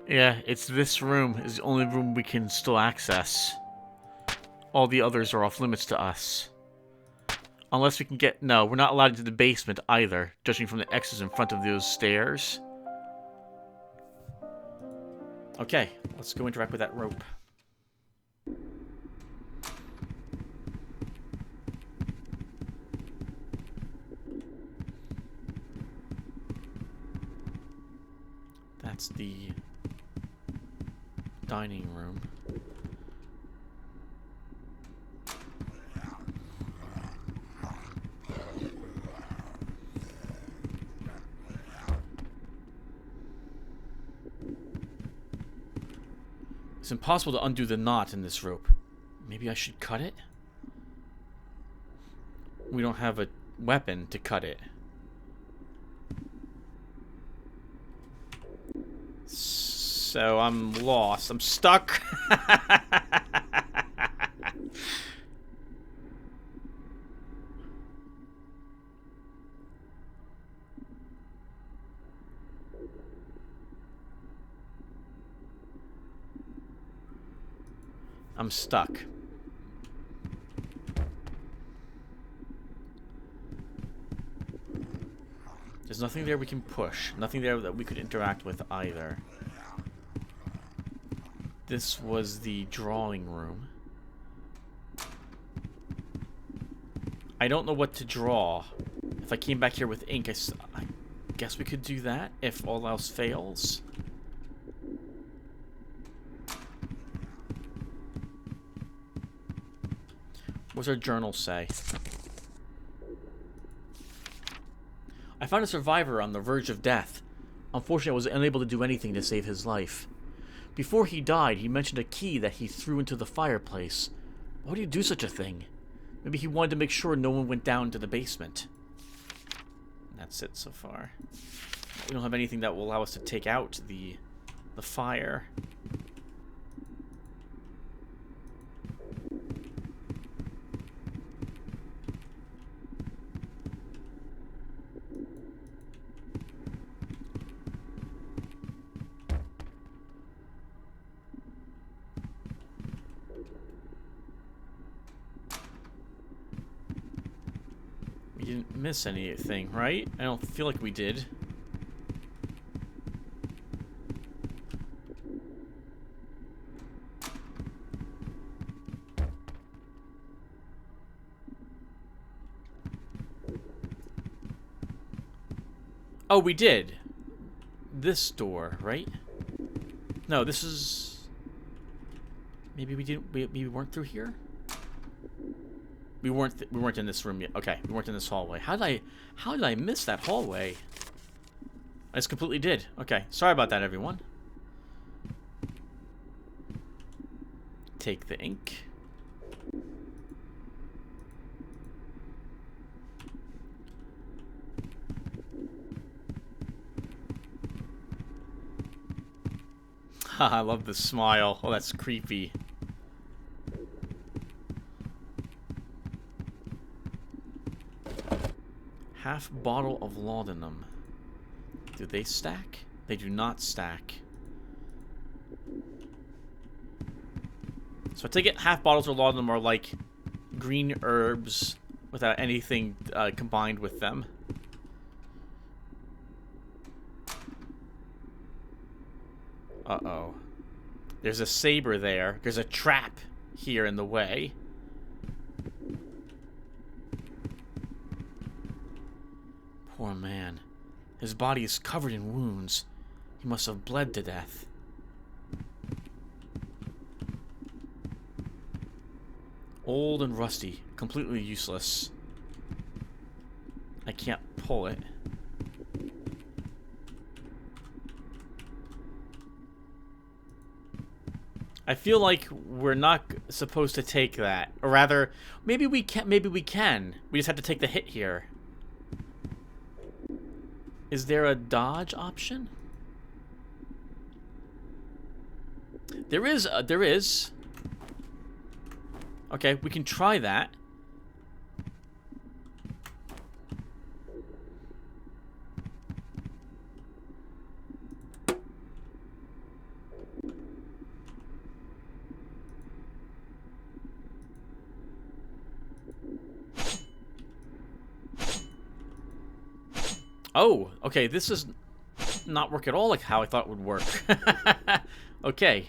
Yeah, it's this room is the only room we can still access. All the others are off limits to us. Unless we can get... No, we're not allowed into the basement either, judging from the X's in front of those stairs. Okay, let's go interact with that rope. That's the dining room. It's impossible to undo the knot in this rope. Maybe I should cut it? We don't have a weapon to cut it. so I'm lost. I'm stuck. I'm stuck. There's nothing there we can push. Nothing there that we could interact with either. This was the drawing room. I don't know what to draw. If I came back here with ink, I guess we could do that if all else fails. What's our journal say? I found a survivor on the verge of death. Unfortunately, I was unable to do anything to save his life. Before he died, he mentioned a key that he threw into the fireplace. Why would he do such a thing? Maybe he wanted to make sure no one went down to the basement. That's it so far. We don't have anything that will allow us to take out the fire. We didn't miss anything, right? I don't feel like we did. Oh, we did. This door, right? No, this is... Maybe we didn't... Maybe we weren't through here? We weren't in this room yet. Okay, we weren't in this hallway. How did I miss that hallway? I just completely did. Okay, sorry about that, everyone. Take the ink. I love the smile. Oh, that's creepy. Half bottle of laudanum. Do they stack? They do not stack. So I take it half bottles of laudanum are like green herbs without anything combined with them. Uh-oh. There's a saber there. There's a trap here in the way. Poor man. His body is covered in wounds. He must have bled to death. Old and rusty. Completely useless. I can't pull it. I feel like we're not supposed to take that. Or rather, maybe we can. Maybe we can. We just have to take the hit here. Is there a dodge option? There is. There is. Okay, we can try that. Oh, okay, this does not work at all like how I thought it would work. Okay.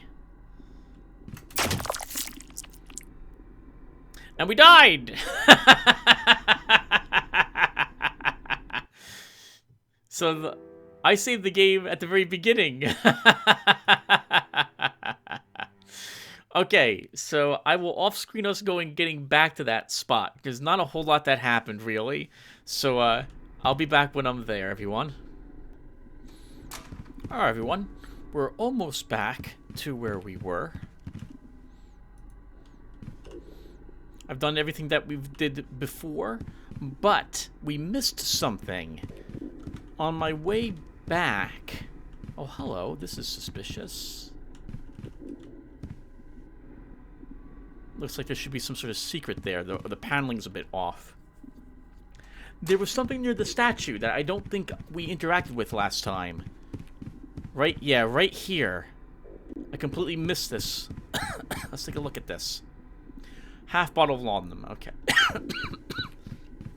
And we died! So, I saved the game at the very beginning. Okay, so I will off-screen us getting back to that spot. There's not a whole lot that happened, really. So, I'll be back when I'm there, everyone. Alright, everyone. We're almost back to where we were. I've done everything that we did before, but we missed something. On my way back... Oh, hello. This is suspicious. Looks like there should be some sort of secret there. The paneling's a bit off. There was something near the statue that I don't think we interacted with last time. Right? Yeah, right here. I completely missed this. Let's take a look at this. Half bottle of laudanum. Okay.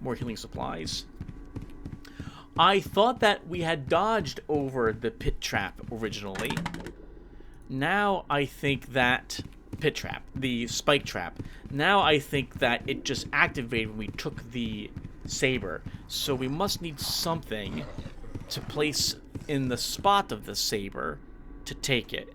More healing supplies. I thought that we had dodged over the pit trap originally. Now I think that... Pit trap. The spike trap. Now I think that it just activated when we took the saber. So we must need something to place in the spot of the saber to take it.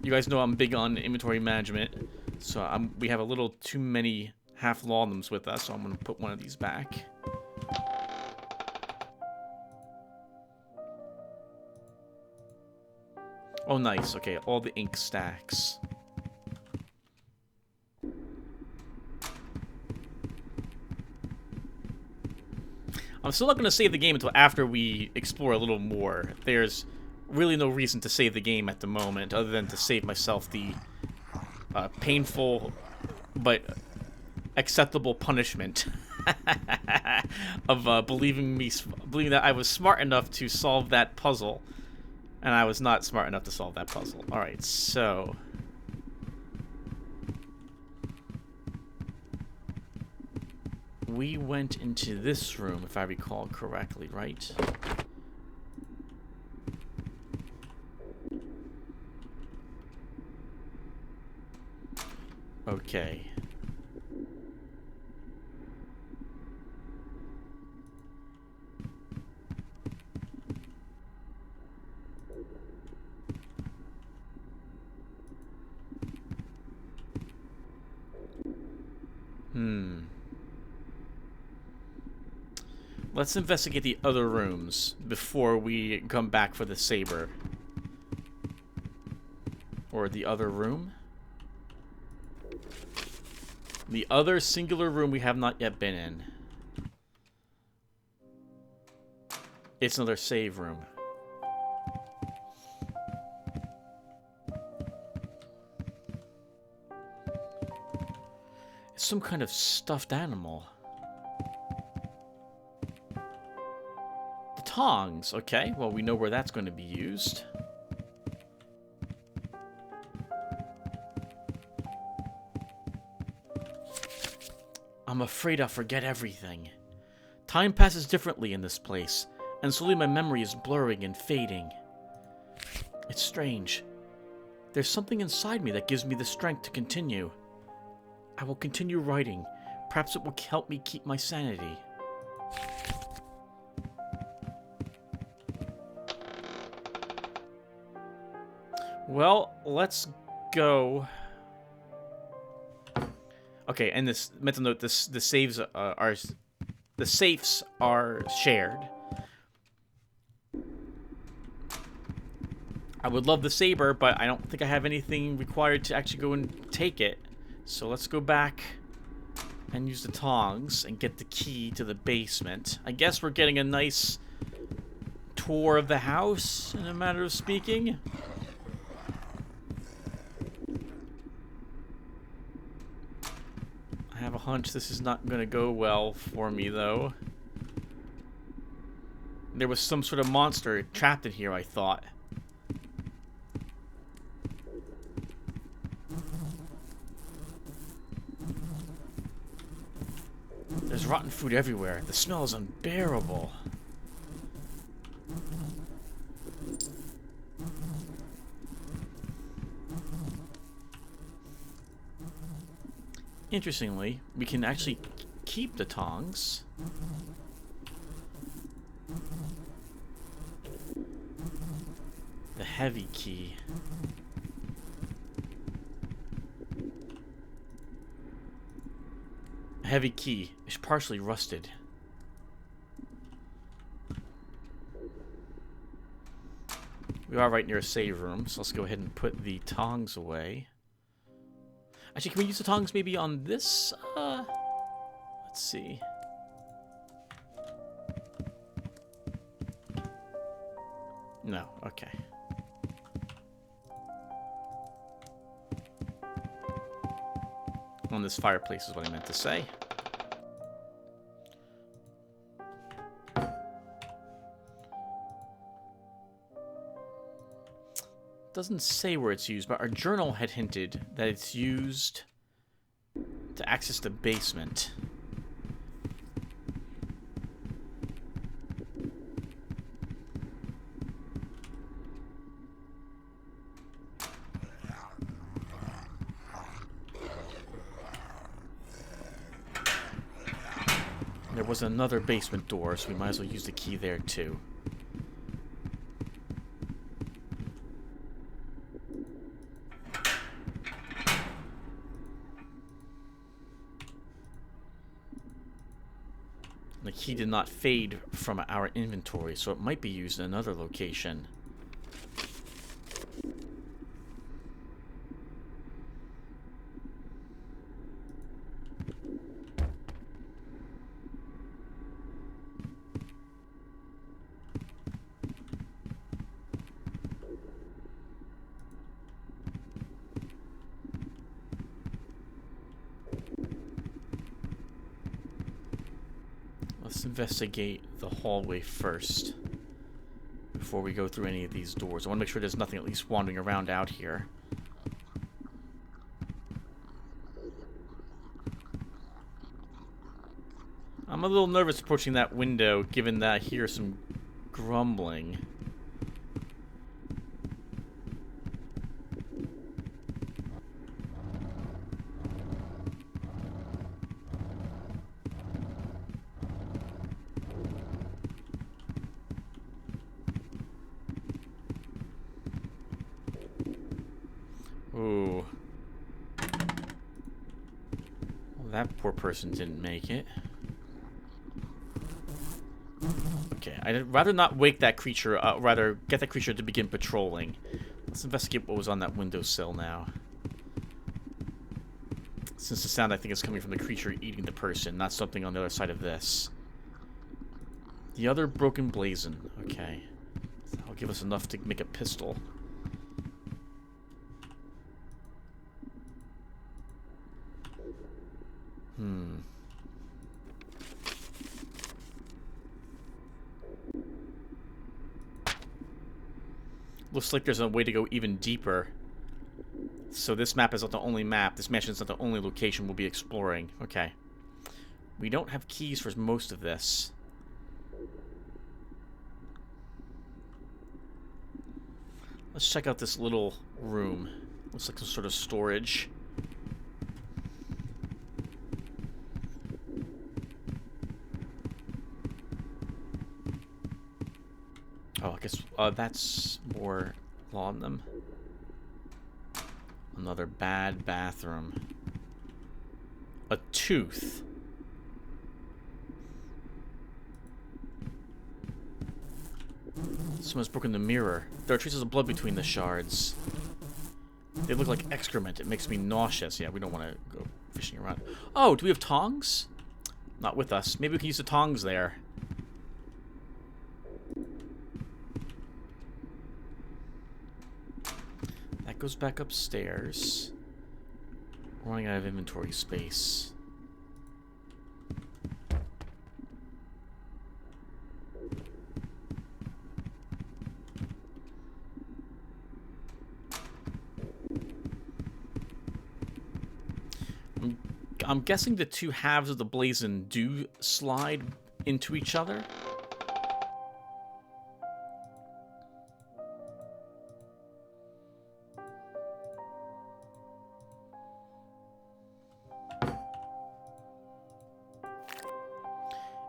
You guys know I'm big on inventory management, so we have a little too many half laudanums with us, so I'm going to put one of these back. Oh, nice. Okay, all the ink stacks. I'm still not going to save the game until after we explore a little more. There's really no reason to save the game at the moment, other than to save myself the painful but acceptable punishment of believing that I was smart enough to solve that puzzle, and I was not smart enough to solve that puzzle. All right, so we went into this room, if I recall correctly, right? Okay. Let's investigate the other rooms before we come back for the saber. Or the other room? The other singular room we have not yet been in. It's another save room. It's some kind of stuffed animal. The tongs. Okay, well, we know where that's going to be used. I'm afraid I'll forget everything. Time passes differently in this place, and slowly my memory is blurring and fading. It's strange. There's something inside me that gives me the strength to continue. I will continue writing. Perhaps it will help me keep my sanity. Well, let's go. Okay, and this mental note: the safes are shared. I would love the saber, but I don't think I have anything required to actually go and take it. So let's go back and use the tongs and get the key to the basement. I guess we're getting a nice tour of the house, in a matter of speaking. I have a hunch this is not going to go well for me, though. There was some sort of monster trapped in here, I thought. There's rotten food everywhere. The smell is unbearable. Interestingly, we can actually keep the tongs. The heavy key. A heavy key is partially rusted. We are right near a save room, so let's go ahead and put the tongs away. Actually, can we use the tongs maybe on this? Let's see. No, okay. On this fireplace is what I meant to say. Doesn't say where it's used, but our journal had hinted that it's used to access the basement. There was another basement door, so we might as well use the key there too. The key did not fade from our inventory, so it might be used in another location. Let's investigate the hallway first before we go through any of these doors. I want to make sure there's nothing at least wandering around out here. I'm a little nervous approaching that window, given that I hear some grumbling. Ooh. Well, that poor person didn't make it. Okay, I'd rather not wake that creature, rather get that creature to begin patrolling. Let's investigate what was on that windowsill now. Since the sound, I think, is coming from the creature eating the person, not something on the other side of this. The other broken blazon. Okay. That'll give us enough to make a pistol. Looks like there's a way to go even deeper. So this map is not the only map. This mansion is not the only location we'll be exploring. Okay. We don't have keys for most of this. Let's check out this little room. Looks like some sort of storage. Oh, I guess that's more laudanum. Another bad bathroom. A tooth. Someone's broken the mirror. There are traces of blood between the shards. They look like excrement. It makes me nauseous. Yeah, we don't want to go fishing around. Oh, do we have tongs? Not with us. Maybe we can use the tongs there. That goes back upstairs. We're running out of inventory space. I'm guessing the two halves of the blazon do slide into each other.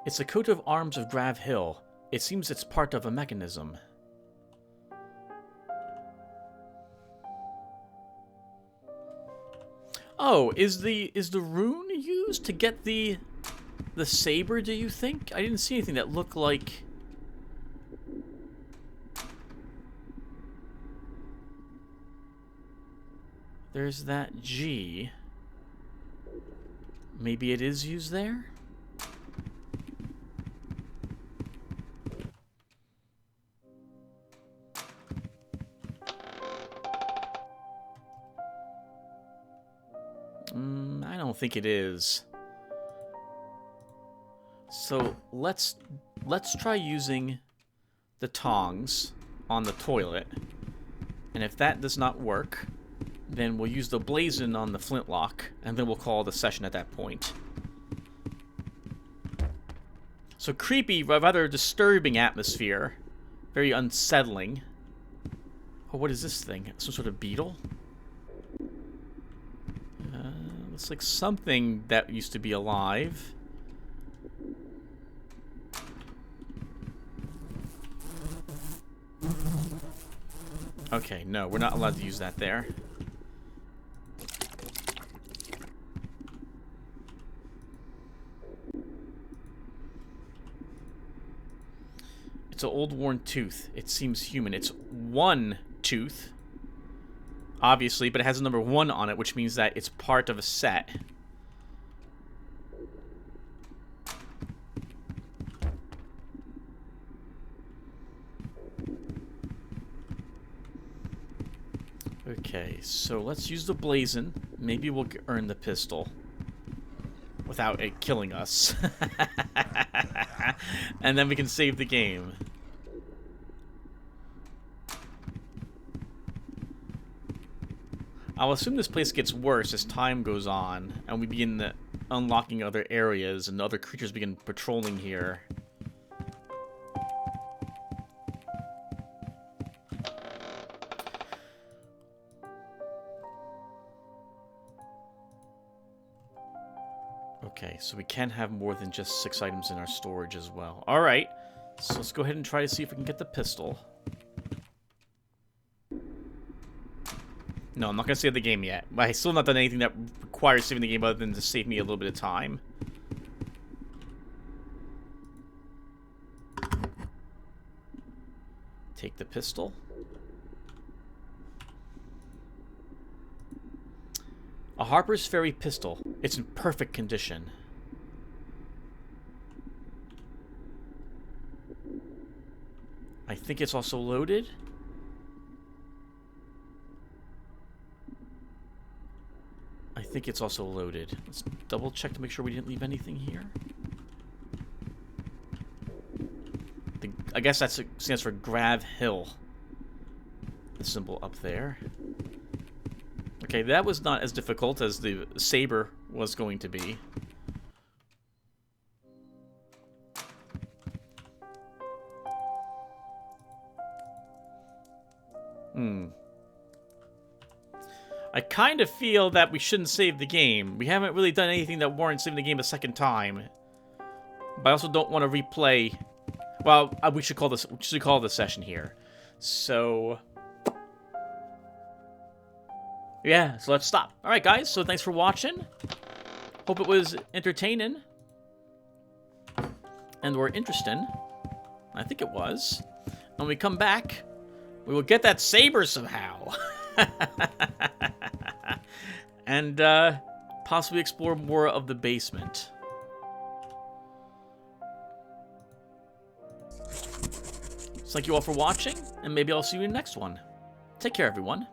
It's a coat of arms of Grau Hill. It seems it's part of a mechanism. Oh, is the rune used to get the saber, do you think? I didn't see anything that looked like... There's that G. Maybe it is used there? don't think it is. So let's try using the tongs on the toilet. And if that does not work, then we'll use the blazon on the flintlock, and then we'll call the session at that point. So creepy, rather disturbing atmosphere. Very unsettling. Oh, what is this thing? Some sort of beetle? Looks like something that used to be alive. Okay, no, we're not allowed to use that there. It's an old worn tooth. It seems human. It's one tooth, obviously, but it has a number 1 on it, which means that it's part of a set. Okay, so let's use the blazon. Maybe we'll earn the pistol without it killing us. And then we can save the game. I'll assume this place gets worse as time goes on, and we begin unlocking other areas, and other creatures begin patrolling here. Okay, so we can have more than just 6 items in our storage as well. Alright, so let's go ahead and try to see if we can get the pistol. No, I'm not going to save the game yet. I still have not done anything that requires saving the game other than to save me a little bit of time. Take the pistol. A Harper's Ferry pistol. It's in perfect condition. I think it's also loaded. I think it's also loaded. Let's double check to make sure we didn't leave anything here. I guess that stands for Grau Hill. The symbol up there. Okay, that was not as difficult as the saber was going to be. I kind of feel that we shouldn't save the game. We haven't really done anything that warrants saving the game a second time. But I also don't want to replay. Well, we should call the session here. So yeah, so let's stop. All right, guys. So thanks for watching. Hope it was entertaining and or interesting. I think it was. When we come back, we will get that saber somehow. And possibly explore more of the basement. So thank you all for watching, and maybe I'll see you in the next one. Take care, everyone.